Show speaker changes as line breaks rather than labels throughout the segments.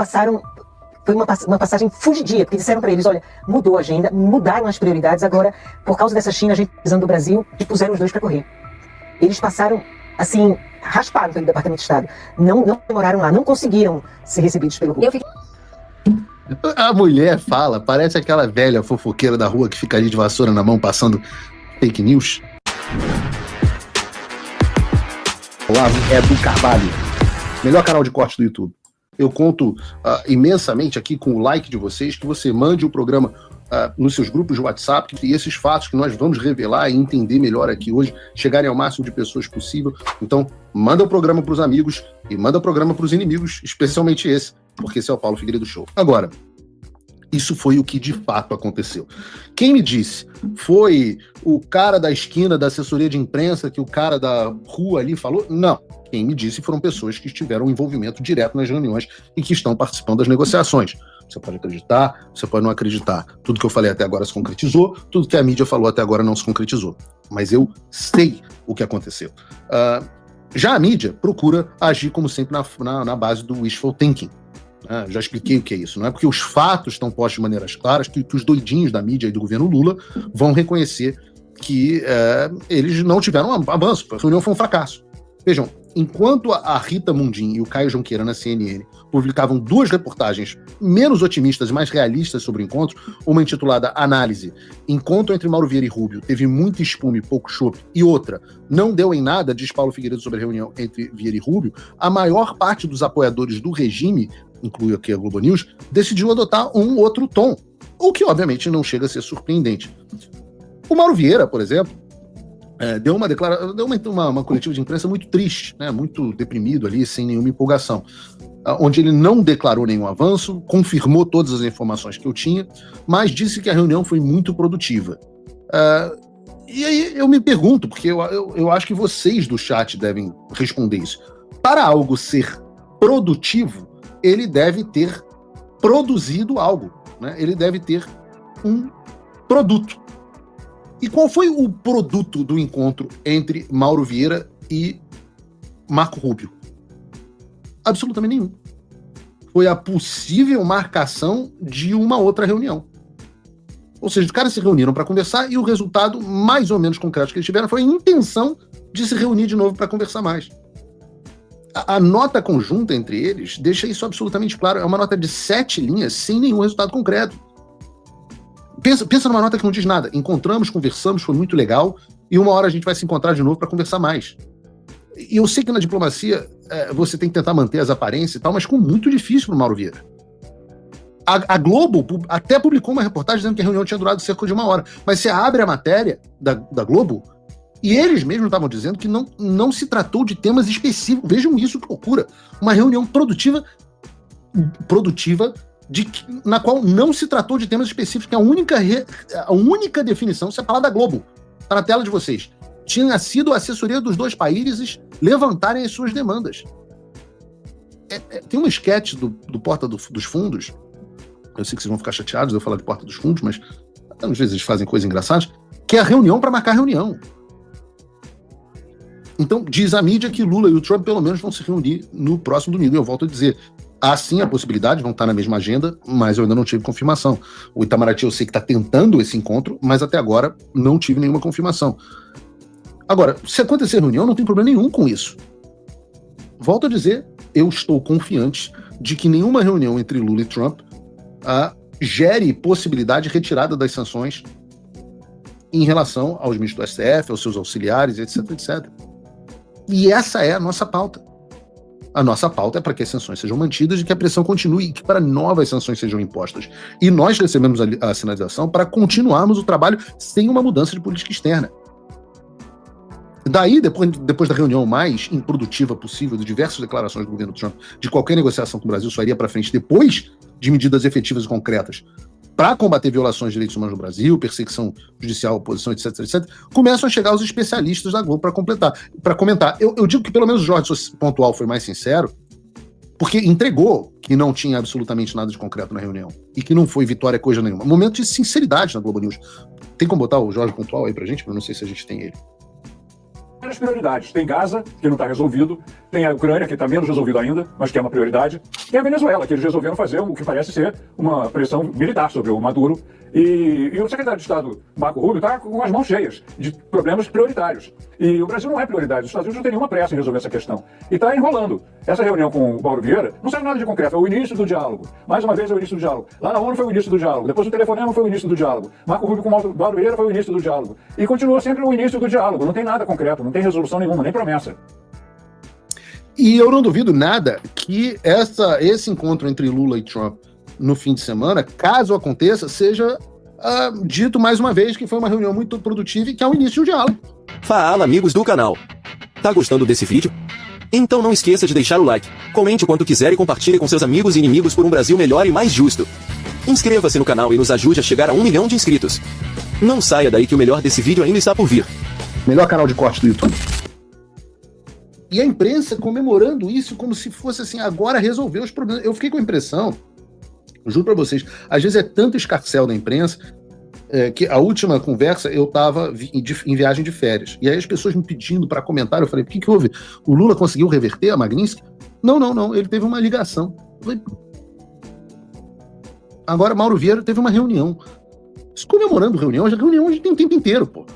passaram... Foi uma passagem fugidia, porque disseram para eles, olha, mudou a agenda, mudaram as prioridades, agora, por causa dessa China, a gente precisando do Brasil, e puseram os dois para correr. Eles passaram, assim, rasparam pelo Departamento de Estado. Não demoraram lá, não conseguiram ser recebidos pelo Hulk.
A mulher fala, parece aquela velha fofoqueira da rua que fica ali de vassoura na mão, passando fake news. Olá, é do Carvalho, melhor canal de corte do YouTube. Eu conto imensamente aqui com o like de vocês, que você mande o programa nos seus grupos de WhatsApp, e esses fatos que nós vamos revelar e entender melhor aqui hoje, chegarem ao máximo de pessoas possível. Então, manda o programa para os amigos e manda o programa para os inimigos, especialmente esse, porque esse é o Paulo Figueiredo Show. Agora, isso foi o que de fato aconteceu. Quem me disse? Foi o cara da esquina da assessoria de imprensa que o cara da rua ali falou? Não. Quem me disse foram pessoas que tiveram um envolvimento direto nas reuniões e que estão participando das negociações. Você pode acreditar, você pode não acreditar. Tudo que eu falei até agora se concretizou, tudo que a mídia falou até agora não se concretizou. Mas eu sei o que aconteceu. Já a mídia procura agir, como sempre, na base do wishful thinking. Já expliquei o que é isso. Não é porque os fatos estão postos de maneiras claras que os doidinhos da mídia e do governo Lula vão reconhecer que eles não tiveram um avanço. A reunião foi um fracasso. Vejam, enquanto a Rita Mundim e o Caio Junqueira na CNN publicavam duas reportagens menos otimistas e mais realistas sobre o encontro, uma intitulada Análise, Encontro entre Mauro Vieira e Rubio teve muito espume e pouco chope, e outra, Não deu em nada, diz Paulo Figueiredo sobre a reunião entre Vieira e Rubio, a maior parte dos apoiadores do regime, inclui aqui a Globo News, decidiu adotar um outro tom, o que obviamente não chega a ser surpreendente. O Mauro Vieira, por exemplo, deu uma coletiva de imprensa muito triste, né, muito deprimido ali, sem nenhuma empolgação, onde ele não declarou nenhum avanço, confirmou todas as informações que eu tinha, mas disse que a reunião foi muito produtiva. E aí eu me pergunto, porque eu acho que vocês do chat devem responder isso. Para algo ser produtivo, ele deve ter produzido algo, né? Ele deve ter um produto. E qual foi o produto do encontro entre Mauro Vieira e Marco Rubio? Absolutamente nenhum. Foi a possível marcação de uma outra reunião. Ou seja, os caras se reuniram para conversar e o resultado mais ou menos concreto que eles tiveram foi a intenção de se reunir de novo para conversar mais. A nota conjunta entre eles deixa isso absolutamente claro. É uma nota de 7 linhas sem nenhum resultado concreto. Pensa numa nota que não diz nada. Encontramos, conversamos, foi muito legal, e uma hora a gente vai se encontrar de novo para conversar mais. E eu sei que na diplomacia você tem que tentar manter as aparências e tal, mas ficou muito difícil para o Mauro Vieira. A Globo até publicou uma reportagem dizendo que a reunião tinha durado cerca de 1 hora, mas você abre a matéria da Globo e eles mesmos estavam dizendo que não se tratou de temas específicos. Vejam isso, que loucura. Uma reunião produtiva na qual não se tratou de temas específicos, que a única definição, isso é falar da Globo, está na tela de vocês, tinha sido a assessoria dos dois países levantarem as suas demandas. Tem um esquete do Porta dos Fundos, eu sei que vocês vão ficar chateados de eu falar de Porta dos Fundos, mas às vezes eles fazem coisas engraçadas, que é a reunião para marcar a reunião. Então, diz a mídia que Lula e o Trump pelo menos vão se reunir no próximo domingo, e eu volto a dizer, há sim a possibilidade, vão estar na mesma agenda, mas eu ainda não tive confirmação. O Itamaraty eu sei que está tentando esse encontro, mas até agora não tive nenhuma confirmação. Agora, se acontecer reunião, não tem problema nenhum com isso. Volto a dizer, eu estou confiante de que nenhuma reunião entre Lula e Trump gere possibilidade de retirada das sanções em relação aos ministros do STF, aos seus auxiliares, etc, etc. E essa é a nossa pauta. A nossa pauta é para que as sanções sejam mantidas e que a pressão continue e que para novas sanções sejam impostas. E nós recebemos a sinalização para continuarmos o trabalho sem uma mudança de política externa. Daí, depois da reunião mais improdutiva possível, de diversas declarações do governo Trump, de qualquer negociação com o Brasil só iria para frente depois de medidas efetivas e concretas para combater violações de direitos humanos no Brasil, perseguição judicial, oposição, etc, etc, começam a chegar os especialistas da Globo para comentar. Eu digo que pelo menos o Jorge Pontual foi mais sincero, porque entregou que não tinha absolutamente nada de concreto na reunião e que não foi vitória coisa nenhuma. Momento de sinceridade na Globo News. Tem como botar o Jorge Pontual aí pra gente? Eu não sei se a gente tem ele.
Várias prioridades. Tem Gaza, que não está resolvido. Tem a Ucrânia, que está menos resolvido ainda, mas que é uma prioridade. Tem a Venezuela, que eles resolveram fazer o que parece ser uma pressão militar sobre o Maduro. E o secretário de Estado, Marco Rubio, está com as mãos cheias de problemas prioritários. E o Brasil não é prioridade. Os Estados Unidos não tem nenhuma pressa em resolver essa questão. E está enrolando. Essa reunião com o Mauro Vieira não saiu nada de concreto. É o início do diálogo. Mais uma vez é o início do diálogo. Lá na ONU foi o início do diálogo. Depois o telefonema foi o início do diálogo. Marco Rubio com o Mauro Vieira foi o início do diálogo. E continua sempre o início do diálogo. Não tem nada concreto, não tem resolução nenhuma, nem promessa.
E eu não duvido nada que esse encontro entre Lula e Trump no fim de semana, caso aconteça, seja dito mais uma vez que foi uma reunião muito produtiva e que é o início de um diálogo.
Fala, amigos do canal. Tá gostando desse vídeo? Então não esqueça de deixar o like, comente o quanto quiser e compartilhe com seus amigos e inimigos por um Brasil melhor e mais justo. Inscreva-se no canal e nos ajude a chegar a 1 milhão de inscritos. Não saia daí que o melhor desse vídeo ainda está por vir.
Melhor canal de corte do YouTube. E a imprensa comemorando isso como se fosse assim, agora resolveu os problemas. Eu fiquei com a impressão, juro pra vocês, às vezes é tanto escarcéu da imprensa, que a última conversa eu tava em viagem de férias. E aí as pessoas me pedindo para comentar, eu falei, o que houve? O Lula conseguiu reverter a Magnitsky? Não, ele teve uma ligação. Eu falei, agora Mauro Vieira teve uma reunião. Comemorando reunião a gente tem o tempo inteiro, pô.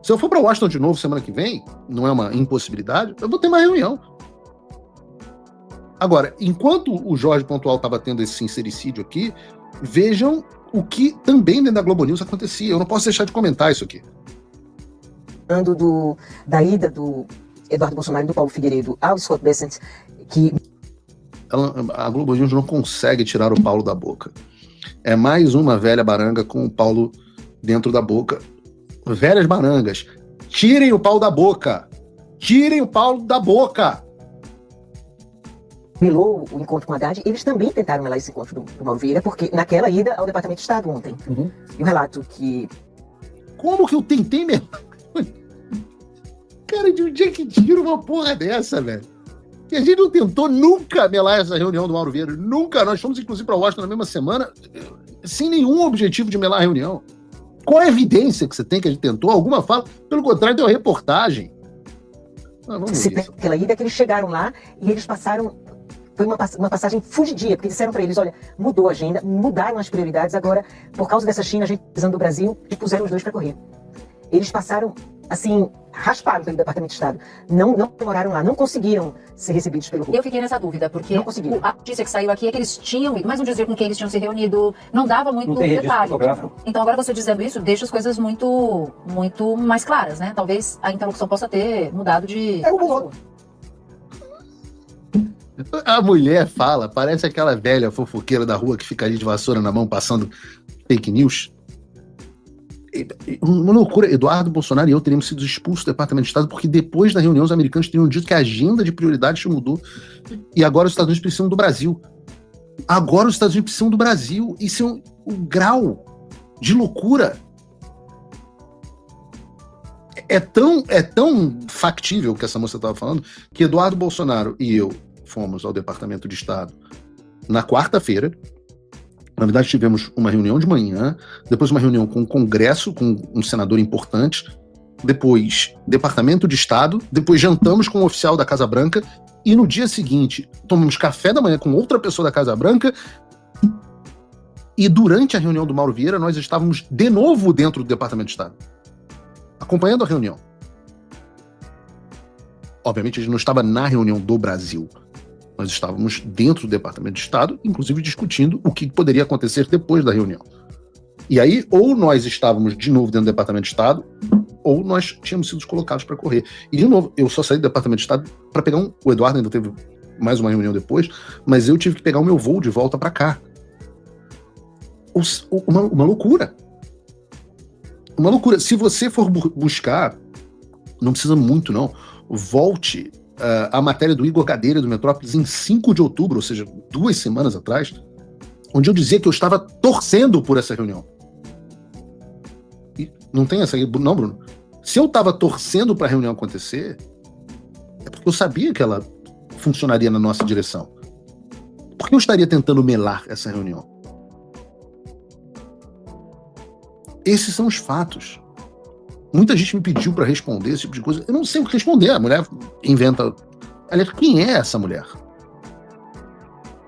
Se eu for para Washington de novo semana que vem, não é uma impossibilidade, eu vou ter uma reunião. Agora, enquanto o Jorge Pontual estava tendo esse sincericídio aqui, vejam o que também dentro da Globo News acontecia. Eu não posso deixar de comentar isso aqui.
Da ida do Eduardo Bolsonaro e do Paulo Figueiredo ao Scott Bessent, que
a Globo News não consegue tirar o Paulo da boca. É mais uma velha baranga com o Paulo dentro da boca. Velhas barangas, tirem o Paulo da boca! Tirem o Paulo da boca!
melou o encontro com a Haddad, eles também tentaram melar esse encontro do Mauro Vieira, porque naquela ida ao Departamento de Estado ontem. E o relato que...
Como que eu tentei melar? Cara, de onde é que tira uma porra dessa, velho? E a gente não tentou nunca melar essa reunião do Mauro Vieira. Nunca. Nós fomos, inclusive, para Washington na mesma semana, sem nenhum objetivo de melar a reunião. Qual a evidência que você tem que a gente tentou? Alguma fala? Pelo contrário, deu reportagem.
Aquela ida que eles chegaram lá e eles passaram... Foi uma passagem fugidia, porque disseram para eles, olha, mudou a agenda, mudaram as prioridades, agora, por causa dessa China, a gente precisando do Brasil, e puseram os dois para correr. Eles passaram, assim, rasparam pelo Departamento de Estado. Não demoraram lá, não conseguiram ser recebidos pelo Rio.
Eu fiquei nessa dúvida, porque
a
notícia que saiu aqui é que eles tinham ido, mas não dizer com quem eles tinham se reunido, não dava muito detalhe. Então agora você dizendo isso, deixa as coisas muito mais claras, né? Talvez a interlocução possa ter mudado de...
A mulher fala, parece aquela velha fofoqueira da rua que fica ali de vassoura na mão passando fake news. Uma loucura. Eduardo Bolsonaro e eu teríamos sido expulsos do Departamento de Estado porque depois da reunião os americanos teriam dito que a agenda de prioridades mudou e agora os Estados Unidos precisam do Brasil. Agora os Estados Unidos precisam do Brasil. Isso é um grau de loucura. É tão factível que essa moça estava falando que Eduardo Bolsonaro e eu fomos ao Departamento de Estado na quarta-feira. Na verdade, tivemos uma reunião de manhã, depois uma reunião com o Congresso, com um senador importante, depois Departamento de Estado, depois jantamos com um oficial da Casa Branca e no dia seguinte tomamos café da manhã com outra pessoa da Casa Branca e durante a reunião do Mauro Vieira nós estávamos de novo dentro do Departamento de Estado, acompanhando a reunião. Obviamente a gente não estava na reunião do Brasil. Nós estávamos dentro do Departamento de Estado, inclusive discutindo o que poderia acontecer depois da reunião. E aí, ou nós estávamos de novo dentro do Departamento de Estado, ou nós tínhamos sido colocados para correr. E, de novo, eu só saí do Departamento de Estado para pegar o Eduardo ainda teve mais uma reunião depois, mas eu tive que pegar o meu voo de volta para cá. Uma loucura. Uma loucura. Se você for buscar, não precisa muito, não. Volte a matéria do Igor Gadelha do Metrópolis em 5 de outubro, ou seja, 2 semanas atrás, onde eu dizia que eu estava torcendo por essa reunião. E não tem essa aí, não, Bruno? Se eu estava torcendo para a reunião acontecer, é porque eu sabia que ela funcionaria na nossa direção. Por que eu estaria tentando melar essa reunião? Esses são os fatos. Muita gente me pediu para responder esse tipo de coisa. Eu não sei o que responder. A mulher inventa... Aliás, quem é essa mulher?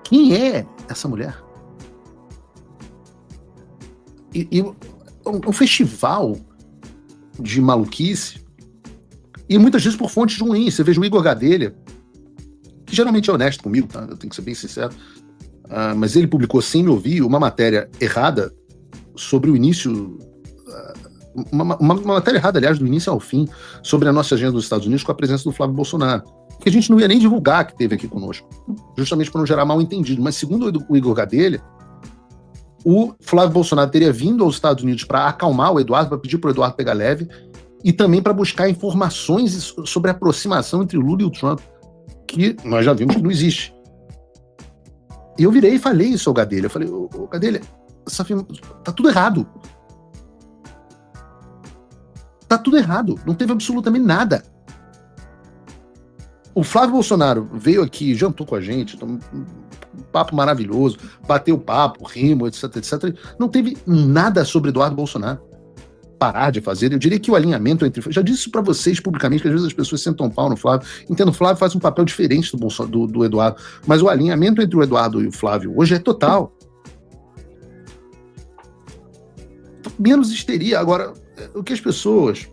Quem é essa mulher? E um festival de maluquice, e muitas vezes por fontes ruins. Você veja o Igor Gadelha, que geralmente é honesto comigo, tá? Eu tenho que ser bem sincero, mas ele publicou, sem me ouvir, uma matéria errada sobre o início, uma matéria errada, aliás, do início ao fim, sobre a nossa agenda dos Estados Unidos com a presença do Flávio Bolsonaro, que a gente não ia nem divulgar que teve aqui conosco, justamente para não gerar mal entendido. Mas segundo o Igor Gadelha, o Flávio Bolsonaro teria vindo aos Estados Unidos para acalmar o Eduardo, para pedir para o Eduardo pegar leve, e também para buscar informações sobre a aproximação entre o Lula e o Trump, que nós já vimos que não existe. E eu virei e falei isso ao Gadelha. Eu falei, ô Gadelha, tá tudo errado. Tá tudo errado. Não teve absolutamente nada. O Flávio Bolsonaro veio aqui, jantou com a gente, um papo maravilhoso, bateu papo, rimos, etc, etc. Não teve nada sobre Eduardo Bolsonaro. Parar de fazer. Eu diria que o alinhamento entre... Já disse isso para vocês publicamente, que às vezes as pessoas sentam pau no Flávio. Entendo, o Flávio faz um papel diferente do Eduardo, mas o alinhamento entre o Eduardo e o Flávio hoje é total. Menos histeria. Agora, o que as pessoas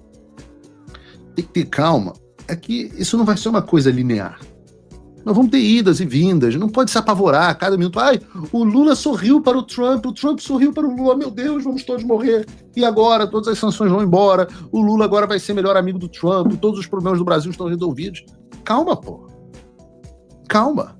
têm que ter calma é que isso não vai ser uma coisa linear. Nós vamos ter idas e vindas, não pode se apavorar a cada minuto. Ai, o Lula sorriu para o Trump sorriu para o Lula, meu Deus, vamos todos morrer. E agora, todas as sanções vão embora, o Lula agora vai ser melhor amigo do Trump, todos os problemas do Brasil estão resolvidos. Calma, pô. Calma.